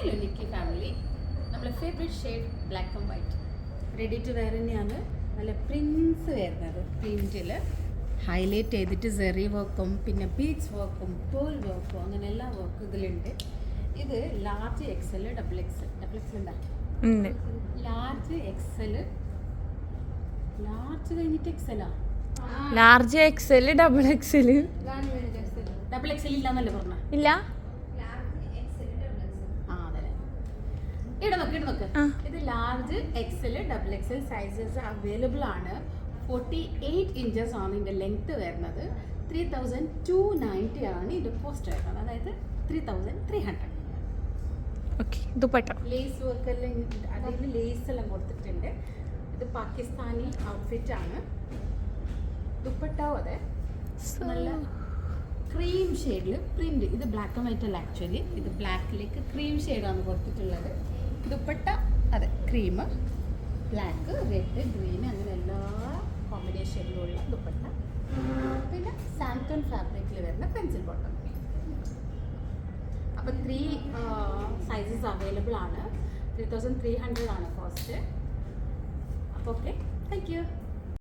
Hello Nikki family, നമ്മളെ favourite shade black and white ready to wear തന്നെയാണ്. നല്ല Prince വരുന്നത്, പ്രിൻറ്റിൽ ഹൈലൈറ്റ് ചെയ്തിട്ട് സെറി വർക്കും പിന്നെ ബീഡ്സ് വർക്കും പേൾ വർക്കും അങ്ങനെ എല്ലാ വർക്കും ഇതിലുണ്ട്. ഇത് ലാർജ് എക്സൽ ഡബിൾ എക്സൽ ഉണ്ടാ ലാർജ് എക്സൽ ലാർജ് കഴിഞ്ഞിട്ട് എക്സലാ large XL double XL double XL ഇല്ലാന്നല്ലേ പറഞ്ഞ? ഇല്ല, ഇടനോക്ക് ഇത് large XL double XL sizes available ആണ്. 48 ഇഞ്ചസ് ആണ് ഇതിൻ്റെ ലെങ്ത് വരുന്നത്. 3290 ആണ് ഇതിൻ്റെ കോസ്റ്റ് വരുന്നത്, അതായത് 3300. ഓക്കെ. ദുപ്പട്ട ലേസ് വർക്ക് എല്ലാം അതിൽ ലേസ് എല്ലാം കൊടുത്തിട്ടുണ്ട്. ഇത് പാകിസ്ഥാനി ഔട്ട്ഫിറ്റ് ആണ്. ദുപ്പട്ടാവും അതെ നല്ല ക്രീം ഷെയ്ഡിൽ പ്രിന്റ്. ഇത് ബ്ലാക്ക് ആൻഡ് വൈറ്റ് അല്ല, ആക്ച്വലി ഇത് ബ്ലാക്കിലേക്ക് ക്രീം ഷെയ്ഡാണ് കൊടുത്തിട്ടുള്ളത്. ദുപ്പട്ട അതെ ക്രീം, ബ്ലാക്ക്, റെഡ്, ഗ്രീൻ അങ്ങനെ എല്ലാ കോമ്പിനേഷനിലുള്ള ദുപ്പട്ട. പിന്നെ സാൻറ്റോൺ ഫാബ്രിക്കിൽ വരുന്ന പെൻസിൽ ബോട്ടം. അപ്പോൾ 3 സൈസസ് അവൈലബിൾ ആണ്. 3300 ആണ് കോസ്റ്റ്. അപ്പോൾ ഓക്കെ, താങ്ക് യു.